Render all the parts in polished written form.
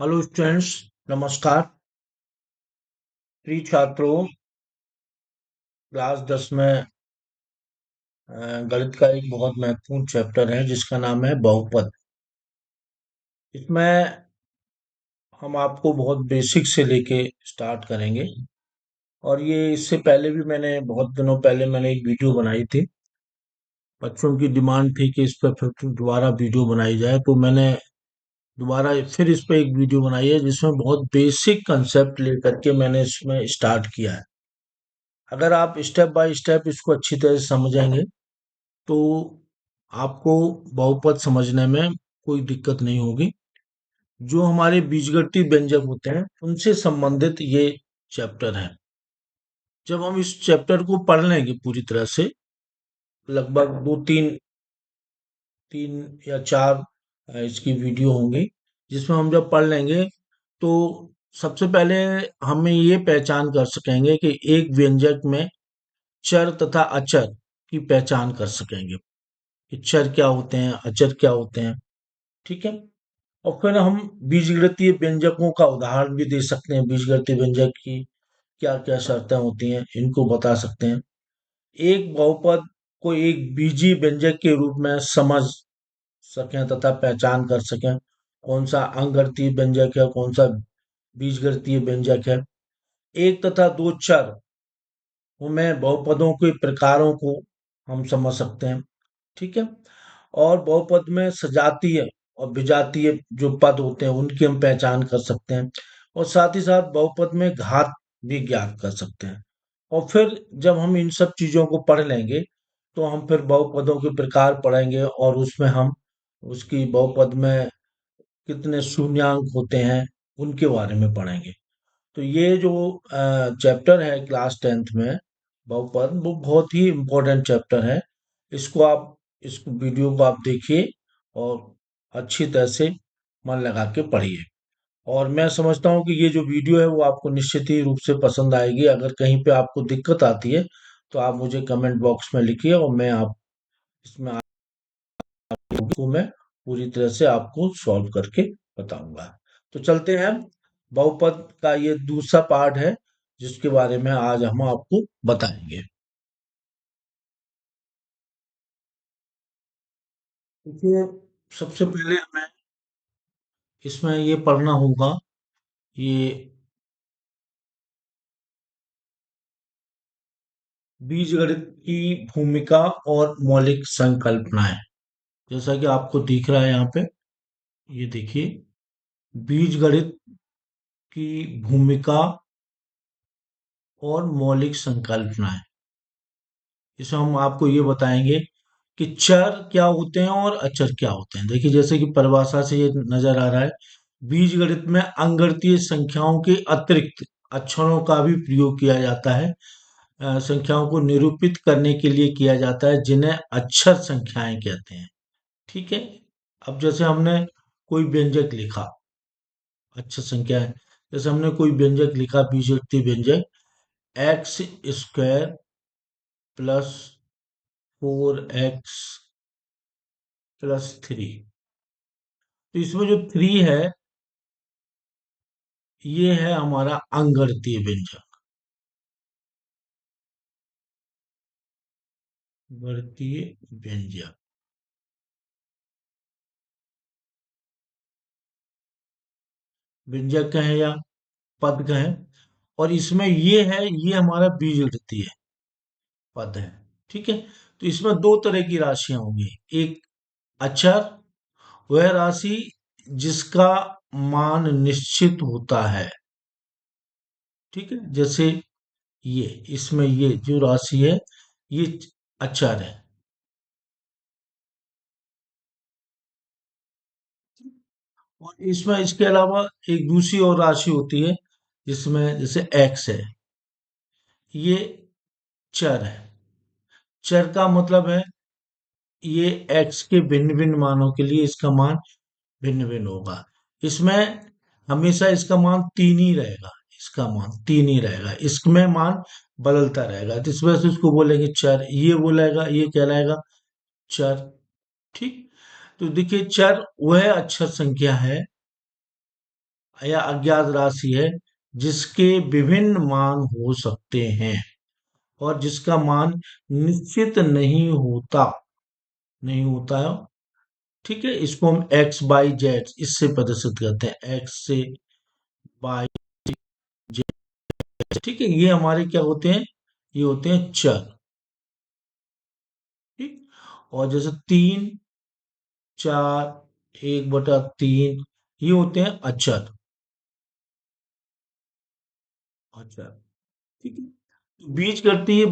Hello students, नमस्कार। प्रिय छात्रों, क्लास 10 में गणित का एक बहुत महत्वपूर्ण चैप्टर है जिसका नाम है बहुपद। इसमें हम आपको बहुत बेसिक से लेके स्टार्ट करेंगे। और ये इससे पहले भी मैंने बहुत दिनों पहले मैंने एक वीडियो बनाई थी। बच्चों की डिमांड थी कि इस पर फिर दोबारा वीडियो बनाई जाए, तो मैंने दोबारा फिर इस पे एक वीडियो बनाई है जिसमें बहुत बेसिक कंसेप्ट लेकर के मैंने इसमें स्टार्ट किया है। अगर आप स्टेप बाय स्टेप इसको अच्छी तरह से समझेंगे तो आपको बहुपद समझने में कोई दिक्कत नहीं होगी। जो हमारे बीजगणितीय व्यंजक होते हैं उनसे संबंधित ये चैप्टर है। जब हम इस चैप्टर को पढ़ लेंगे पूरी तरह से, लगभग दो तीन तीन या चार इसकी वीडियो होंगी जिसमें हम जब पढ़ लेंगे तो सबसे पहले हमें ये पहचान कर सकेंगे कि एक व्यंजक में चर तथा अचर की पहचान कर सकेंगे कि चर क्या होते हैं, अचर क्या होते हैं। ठीक है। और फिर हम बीजगणितीय व्यंजकों का उदाहरण भी दे सकते हैं। बीजगणितीय व्यंजक की क्या क्या शर्तें होती हैं इनको बता सकते हैं। एक बहुपद को एक बीजीय व्यंजक के रूप में समझ सकें तथा पहचान कर सकें कौन सा अंकगणितीय व्यंजक है, कौन सा बीजगणितीय व्यंजक है। एक तथा दो चर में बहुपदों के प्रकारों को हम समझ सकते हैं। ठीक है। और बहुपद में सजातीय और विजातीय जो पद होते हैं उनकी हम पहचान कर सकते हैं। और साथ ही साथ बहुपद में घात भी ज्ञात कर सकते हैं। और फिर जब हम इन सब चीजों को पढ़ लेंगे तो हम फिर बहुपदों के प्रकार पढ़ेंगे और उसमें हम उसकी बहुपद में कितने शून्यांक होते हैं उनके बारे में पढ़ेंगे। तो ये जो चैप्टर है क्लास 10th में बहुपद, वो बहुत ही इम्पोर्टेंट चैप्टर है। इसको आप इस वीडियो को आप देखिए और अच्छी तरह से मन लगा के पढ़िए। और मैं समझता हूँ कि ये जो वीडियो है वो आपको निश्चित ही रूप से पसंद आएगी। अगर कहीं पे आपको दिक्कत आती है तो आप मुझे कमेंट बॉक्स में लिखिए और मैं आप इसमें आपको मैं पूरी तरह से आपको सॉल्व करके बताऊंगा। तो चलते हैं, बहुपद का ये दूसरा पार्ट है जिसके बारे में आज हम आपको बताएंगे। देखिए, सबसे पहले हमें इसमें ये पढ़ना होगा, ये बीजगणित की भूमिका और मौलिक संकल्पनाएं। जैसा कि आपको दिख रहा है यहाँ पे, ये देखिए, बीजगणित की भूमिका और मौलिक संकल्पनाएं। इसमें हम आपको ये बताएंगे कि चर क्या होते हैं और अचर क्या होते हैं। देखिए, जैसे कि परिभाषा से ये नजर आ रहा है, बीजगणित में अंकगणितीय संख्याओं के अतिरिक्त अक्षरों का भी प्रयोग किया जाता है। संख्याओं को निरूपित करने के लिए किया जाता है जिन्हें अक्षर संख्याएं कहते हैं। ठीक है। अब जैसे हमने कोई व्यंजक लिखा, अक्षर संख्या है, जैसे हमने कोई व्यंजक लिखा, बीजगणितीय व्यंजक x square plus 4x plus 3। तो इसमें जो 3 है ये है हमारा अंकगणितीय व्यंजक। गणितीय व्यंजक, व्यंजक कहें या पद कहें। और इसमें ये है, ये हमारा बीजगणितीय पद है। ठीक है। तो इसमें दो तरह की राशियां होंगी। एक अचर, वह राशि जिसका मान निश्चित होता है। ठीक है। जैसे ये, इसमें ये जो राशि है ये अचर है। और इसमें इसके अलावा एक दूसरी और राशि होती है जिसमें जैसे एक्स है, ये चर है। चर का मतलब है ये एक्स के भिन्न भिन्न मानों के लिए इसका मान भिन्न भिन्न होगा। इसमें हमेशा इसका मान तीन ही रहेगा, इसका मान तीन ही रहेगा, इसमें मान बदलता रहेगा। तो इस वजह से इसको बोलेंगे चर, ये बोलेगा, ये कहलाएगा चर। ठीक। तो देखिए, चर वह अक्षर संख्या है, या अज्ञात राशि है जिसके विभिन्न मान हो सकते हैं और जिसका मान निश्चित नहीं होता है। ठीक है, इसको हम एक्स बाई जेड इससे प्रदर्शित करते हैं, एक्स से बाई जेड। ठीक है, ये हमारे क्या होते हैं, ये होते हैं चर। ठीक, और जैसे 3, 4, 1/3 ये होते हैं अचर। अचर, ठीक है। बीजगणितीय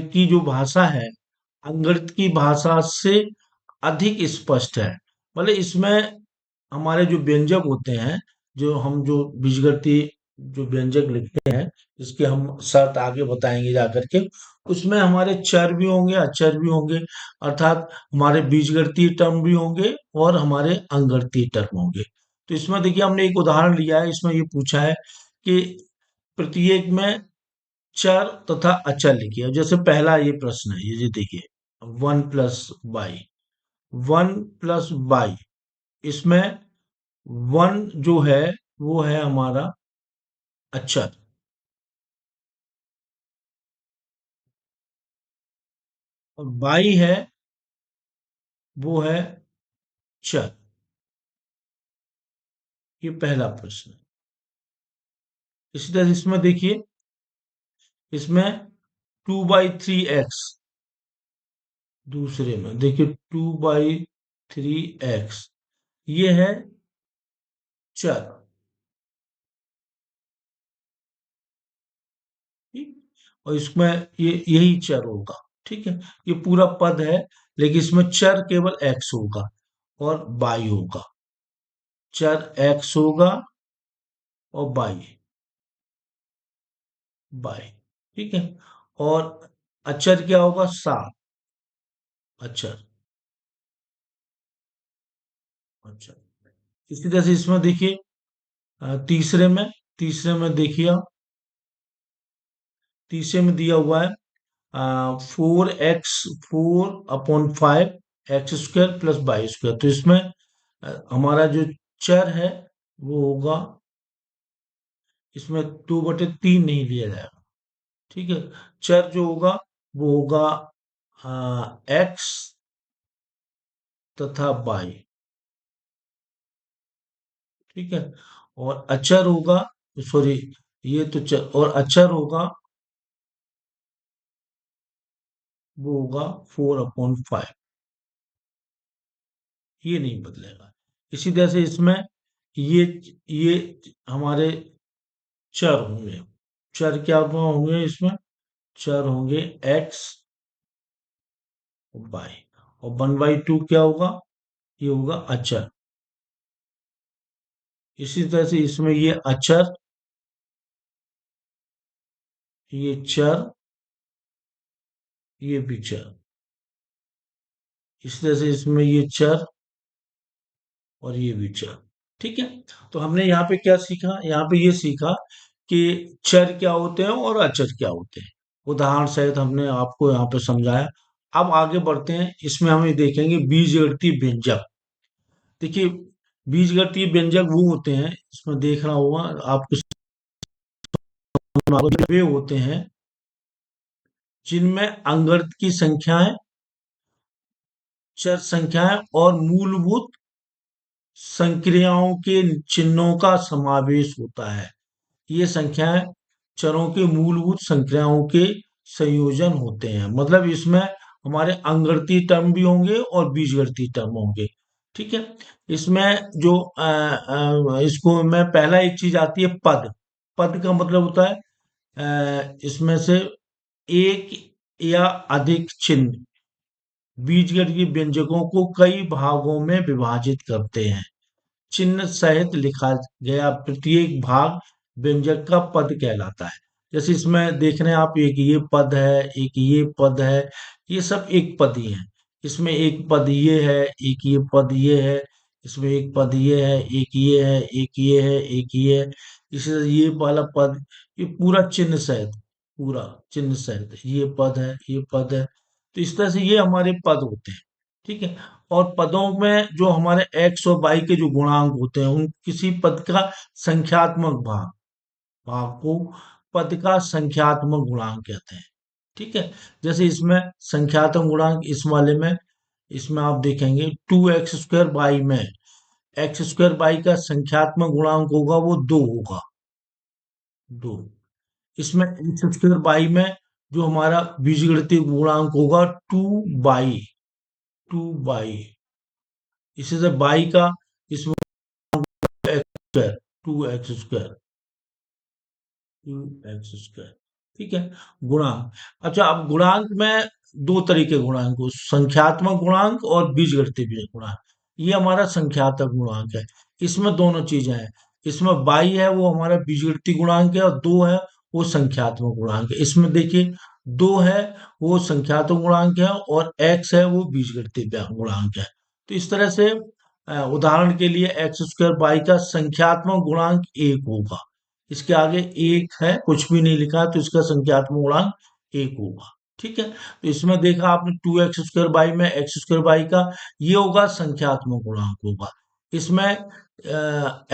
की जो भाषा है अंग्रेजी की भाषा से अधिक स्पष्ट है। मतलब इसमें हमारे जो व्यंजक होते हैं, जो बीजगणितीय जो व्यंजक लिखते हैं, इसके हम शर्त आगे बताएंगे जाकर के। उसमें हमारे चर भी होंगे, अचर भी होंगे, अर्थात हमारे बीजगणितीय टर्म भी होंगे और हमारे अंकगणितीय टर्म होंगे। तो इसमें देखिए हमने एक उदाहरण लिया है, इसमें ये पूछा है कि प्रत्येक में चर तथा अचर लिखिए। जैसे पहला ये प्रश्न है, ये जी देखिए, 1+y, 1+y, इसमें 1 जो है वो है हमारा अचर, और y है वो है चर। ये पहला प्रश्न है। इसी तरह इसमें देखिए, इसमें 2/3x, दूसरे में देखिए 2/3x, ये है चर। ठीक, और इसमें ये यही चर होगा। ठीक है, ये पूरा पद है, लेकिन इसमें चर केवल x होगा और y होगा। चर x होगा और y, ठीक है। और अचर क्या होगा, 7 अचर। अच्छा, इसी तरह से इसमें देखिए, तीसरे में देखिए आप, तीसरे में दिया हुआ है 4x4/5 x² + y²। तो इसमें हमारा जो चर है वो होगा, इसमें 2/3 नहीं लिया जाएगा। ठीक है, चर जो होगा वो होगा एक्स तथा वाई। ठीक है, और अचर होगा, सॉरी, ये तो चर, और अचर होगा वो होगा 4/5। ये नहीं बदलेगा। इसी तरह से इसमें ये ये हमारे चर होंगे। चर क्या होंगे इसमें, चर होंगे एक्स और वाई, और 1/2 क्या होगा, ये होगा अचर। इसी तरह से इसमें ये अचर, ये चर, ये भी चर। इस तरह से इसमें ये चर और ये भी चर। ठीक है, तो हमने यहाँ पे क्या सीखा, यहाँ पे ये सीखा कि चर क्या होते हैं और अचर क्या होते हैं। उदाहरण सहित हमने आपको यहाँ पे समझाया। अब आगे बढ़ते हैं, इसमें हम ये देखेंगे बीजगणितीय व्यंजक। देखिए, बीजगणितीय व्यंजक वो होते हैं, इसमें देखना होगा आपको, वे होते हैं जिनमें अंगत की संख्याएं, चर संख्याएं और मूलभूत संक्रियाओं के चिन्हों का समावेश होता है। ये संख्याएं चरों के मूलभूत संख्याओं के संयोजन होते हैं। मतलब इसमें हमारे अंकगणितीय टर्म भी होंगे और बीजगणितीय टर्म होंगे। ठीक है, इसमें जो इसको मैं पहला एक चीज आती है पद। पद का मतलब होता है इसमें से एक या अधिक चिन्ह बीजगणितीय व्यंजकों को कई भागों में विभाजित करते हैं। चिन्ह सहित लिखा गया प्रत्येक भाग व्यंजक का पद कहलाता है। जैसे इसमें देख रहे हैं आप, एक ये पद है, एक ये पद है, ये सब एक पद ही है। इसमें एक पद ये है, एक ये पद ये है, इसमें एक पद ये है, एक ये है, एक ये है, एक ये है। इसी तरह ये वाला पद, ये पूरा चिन्ह सहित, पूरा चिन्ह सहित ये पद है, ये पद है। तो इस तरह से ये हमारे पद होते हैं। ठीक है। और पदों में जो हमारे एक्स और वाई के जो गुणांक होते हैं, उन किसी पद का संख्यात्मक भाग भाग को पद का संख्यात्मक गुणांक कहते हैं। ठीक है। जैसे इसमें संख्यात्मक गुणांक इस वाले में, इसमें आप देखेंगे 2x² में x² का संख्यात्मक गुणांक होगा वो 2 होगा, 2। इसमें x² में जो हमारा बीजगणितीय गुणांक होगा 2 बाई, इसी से बाई का इसमें x², 2x², 2x²। ठीक है। गुणांक, अच्छा अब गुणांक में दो तरह के गुणांक हो, संख्यात्मक गुणांक और बीजगणितीय गुणांक। ये हमारा संख्यात्मक गुणांक है, इसमें दोनों चीजें हैं। इसमें बाई है वो हमारा बीजगणितीय गुणांक है, और दो है वो संख्यात्मक गुणांक है। इसमें देखिए दो है वो संख्यात्मक गुणांक है, और एक्स है वो बीजगणितीय गुणांक है। तो इस तरह से उदाहरण के लिए x² का संख्यात्मक गुणांक 1 होगा। इसके आगे एक है, कुछ भी नहीं लिखा, तो इसका संख्यात्मक गुणांक 1 होगा। ठीक है। तो इसमें देखा आपने 2x² में x² का ये होगा संख्यात्मक गुणांक होगा। इसमें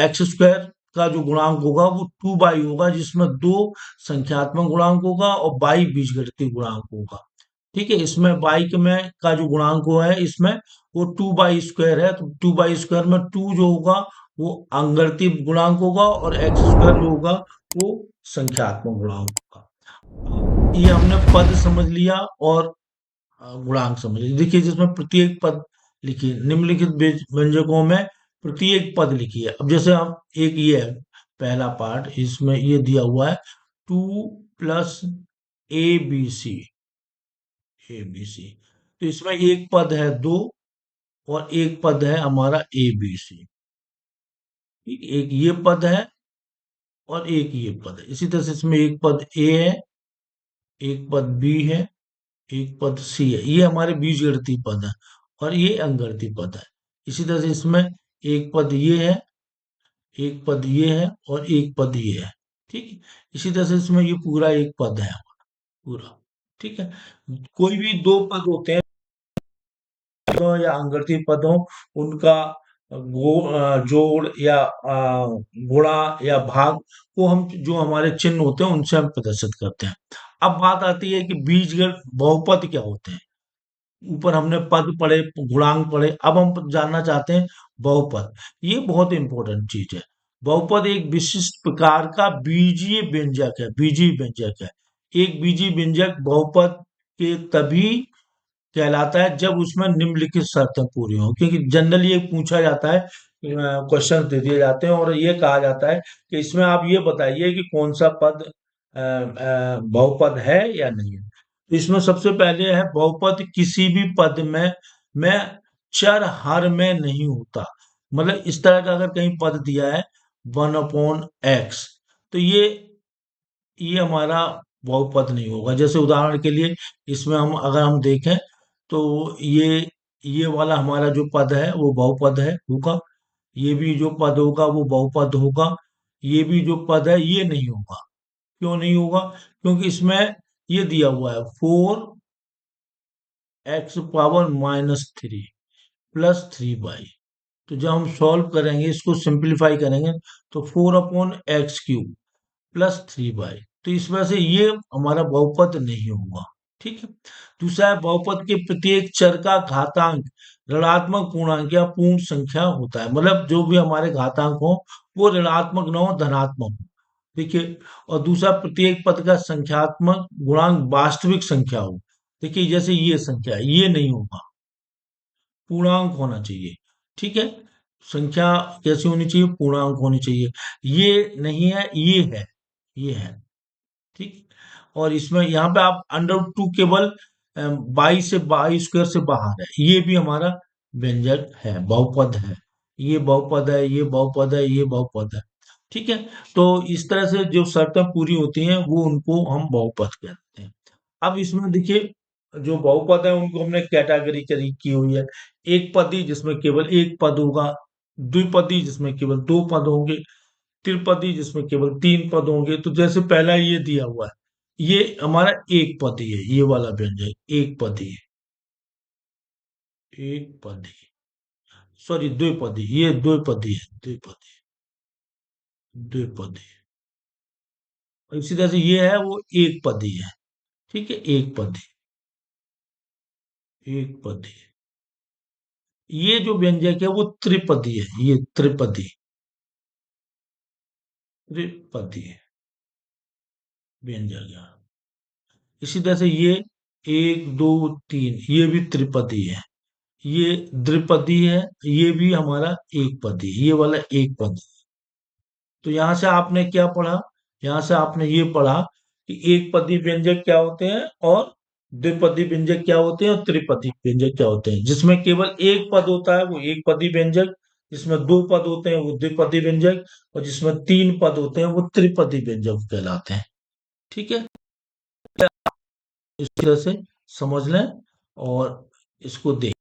x² का जो गुणांक होगा वो 2 बाई होगा, जिसमें दो संख्यात्मक गुणांक होगा और बाई बीजगणितीय गुणांक होगा। ठीक है। इसमें बाई में का जो गुणांक हुआ है इसमें वो 2 बाई स्क्वायर है, तो 2 बाई स्क्वायर में 2 जो होगा वो अंगणितीय गुणांक होगा, और x² जो होगा वो संख्यात्मक गुणांक होगा। अब ये हमने पद समझ लिया और गुणांक समझ लिया। देखिए जिसमें प्रत्येक पद लिखिए, निम्नलिखित व्यंजकों में प्रत्येक पद लिखिए। अब जैसे हम एक ये है पहला पार्ट, इसमें ये दिया हुआ है 2 + ABC, ABC। तो इसमें एक पद है 2, और एक पद है हमारा ABC। एक ये पद है और एक ये पद है। इसी तरह से इसमें एक पद A है, एक पद B है, एक पद C है। ये हमारे बीजगणितीय पद है, और ये अंगणितीय पद है। इसी तरह से इसमें एक पद ये है, एक पद ये है, और एक पद ये है। ठीक है। इसी तरह से इसमें ये पूरा एक पद है हमारा, पूरा। ठीक है। कोई भी दो पद होते हैं पदों या अंगृती पदों, उनका जोड़ या गुणा या भाग को हम जो हमारे चिन्ह होते हैं उनसे हम प्रदर्शित करते हैं। अब बात आती है कि बीजगणित बहुपद क्या होते हैं। ऊपर हमने पद पढ़े, गुणांक पढ़े, अब हम जानना चाहते हैं बहुपद। ये बहुत इंपॉर्टेंट चीज है। बहुपद एक विशिष्ट प्रकार का बीजीय व्यंजक है, बीजीय व्यंजक है। एक बीजीय व्यंजक बहुपद के तभी कहलाता है जब उसमें निम्नलिखित शर्तें पूरी हों, क्योंकि जनरली ये पूछा जाता है, क्वेश्चन दे दिए जाते हैं और ये कहा जाता है कि इसमें आप ये बताइए कि कौन सा पद बहुपद है या नहीं है। तो इसमें सबसे पहले है बहुपद किसी भी पद में चर हर में नहीं होता। मतलब इस तरह का अगर कहीं पद दिया है 1/x, तो ये हमारा बहुपद नहीं होगा। जैसे उदाहरण के लिए इसमें हम अगर हम देखें तो ये वाला हमारा जो पद है वो बहुपद है होगा। ये भी जो पद होगा वो बहुपद होगा। ये भी जो पद है ये नहीं होगा। क्यों नहीं होगा? क्योंकि इसमें ये दिया हुआ है 4x⁻³ + 3y। तो जब हम सॉल्व करेंगे, इसको सिंप्लीफाई करेंगे, तो 4/x³ +3y। तो इस वजह से ये हमारा बहुपद नहीं होगा। ठीक है। दूसरा है बहुपद के प्रत्येक चर का घातांक ऋणात्मक पूर्णांक या पूर्ण संख्या होता है। मतलब जो भी हमारे घातांक हो वो ऋणात्मक ना हो, धनात्मक हो। देखिए, और दूसरा प्रत्येक पद का संख्यात्मक गुणांक वास्तविक संख्या हो। देखिए जैसे ये संख्या है, ये नहीं होगा, पूर्णांक होना चाहिए। ठीक है। संख्या कैसी होनी चाहिए? पूर्णांक होनी चाहिए। ये नहीं है, ये है, ये है। ठीक। और इसमें यहाँ पे आप √2 केवल 22 से बाहर है, ये भी हमारा व्यंजक है, बहुपद है। ये बहुपद है, ये बहुपद है, ये बहुपद है। ठीक है। तो इस तरह से जो शर्तें पूरी होती हैं वो उनको हम बहुपद कहते हैं। अब इसमें देखिए जो बहुपद है उनको हमने कैटेगरी करी की हुई है। एक पदी जिसमें केवल एक पद होगा, द्विपदी जिसमें केवल दो पद होंगे, त्रिपदी जिसमें केवल तीन पद होंगे। तो जैसे पहला ये दिया हुआ है, ये हमारा एक पदी है, ये वाला व्यंजक एक पदी है, एक पदी, सॉरी द्विपदी, ये द्विपदी है, द्विपदी, द्विपदी। और इसी तरह से ये है वो एक पदी है। ठीक है, एक पदी, एक पदी। ये जो व्यंजक है वो त्रिपदी है, ये त्रिपदी, त्रिपदी व्यंजक है। इसी तरह से ये एक दो तीन, ये भी त्रिपदी है। ये द्विपदी है, ये भी हमारा एक पदी, ये वाला एक पदी। तो यहां से आपने क्या पढ़ा, यहां से आपने ये पढ़ा कि एक पदी व्यंजक क्या होते हैं, और द्विपदी व्यंजक क्या होते हैं, और त्रिपदी व्यंजक क्या होते हैं। जिसमें केवल एक पद होता है वो एक पदी व्यंजक, जिसमें दो पद होते हैं वो द्विपदी व्यंजक, और जिसमें तीन पद होते हैं वो त्रिपदी व्यंजक कहलाते हैं। ठीक है, इस तरह से समझ लें और इसको देख